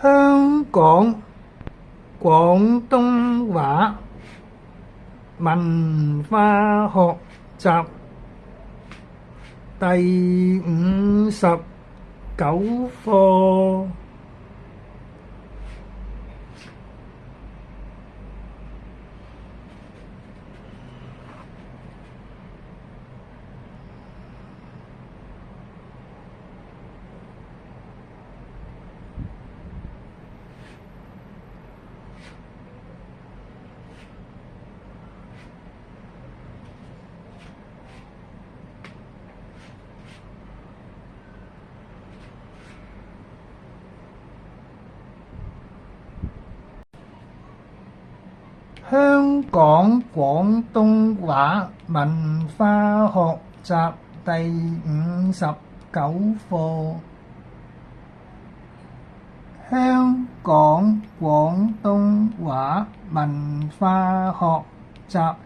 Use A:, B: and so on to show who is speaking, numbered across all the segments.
A: 香港廣東話文化學習第59課。香港廣東話文化學習第59課。香港廣東話文化學習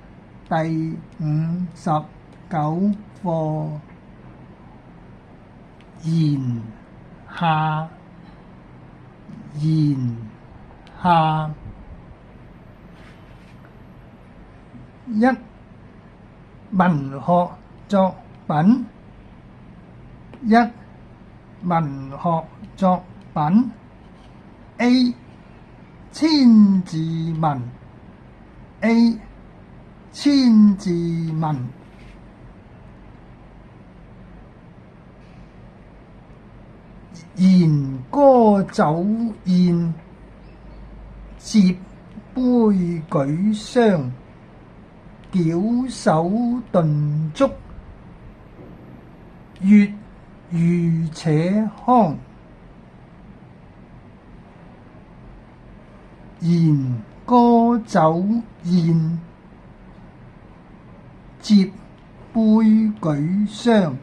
A: 第59課。言下一文學作品A 千字文弦歌酒宴，接杯舉觴，矯首頓足，粵語且康。弦歌酒宴，接杯舉觴，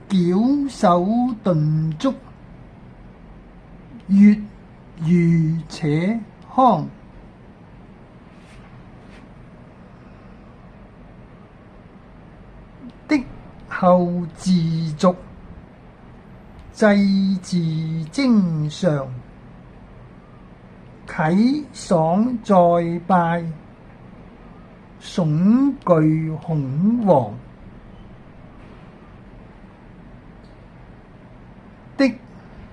A: 矯首頓足，粵語且康。的後自續，祭祀徵常，啟爽再拜，悚懼恐惶。的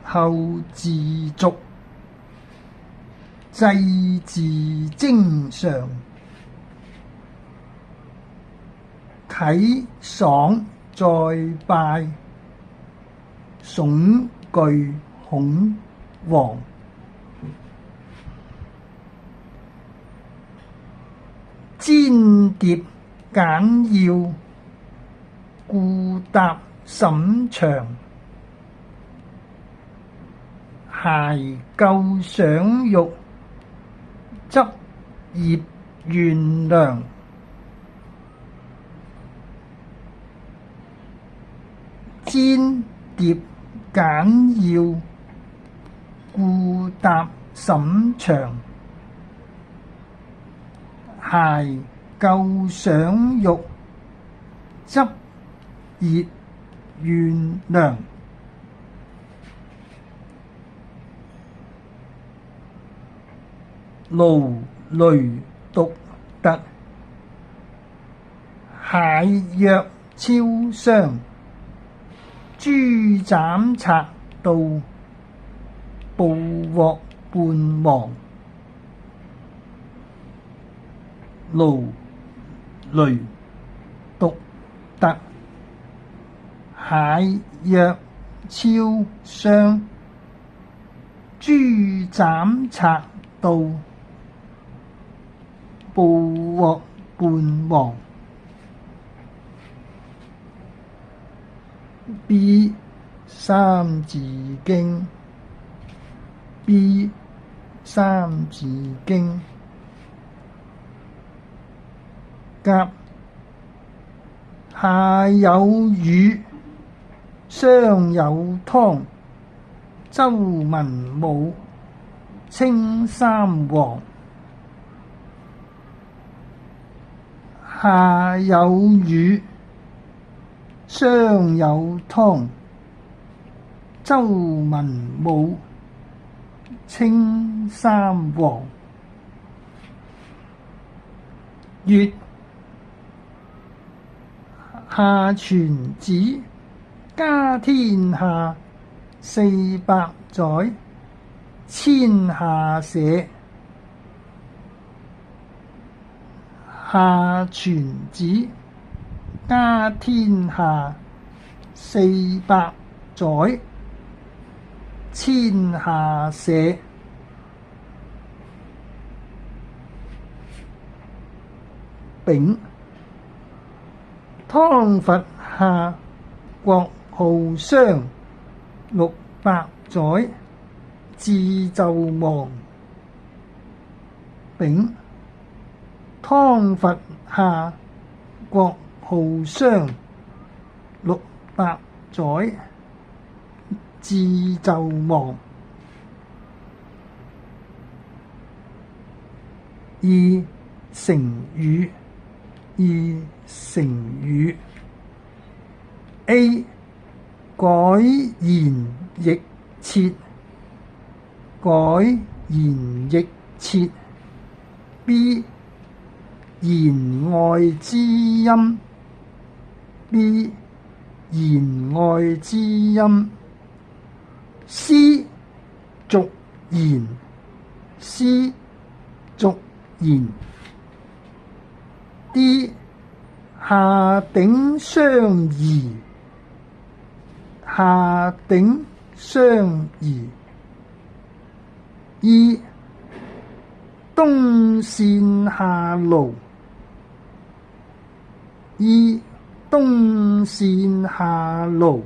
A: 後自續，祭祀徵常，啟爽再拜，悚懼恐惶。餞別簡要，故答甚長。諧舊賞玉，執業懸梁。餞別簡要，故答甚長。諧舊賞玉，執業懸梁。勞累獨特，蟹躍超商，豬斬賊盜，捕獲半亡。勞累獨特，蟹躍超商，豬斬賊盜，捕獲半亡。B 三字經甲下有魚，上有湯，周文武，稱三王。下有魚，上有湯，周文武，稱三皇。月，下傳子，家天下，四百載，遷下社。下傳子，家天下，四百載，遷下社。丙，湯伐夏，國號商，600載，至紂亡。丙，湯伐夏，國號商，600載，至紂亡。二、成語。二、成語。A. 改弦易轍，改弦易轍。B. 言外之音， B. 言外之音。C. 俗言， C. 俗言。D. 下鼎相宜，下鼎相宜。E. 冬扇夏爐，E. 冬扇夏爐。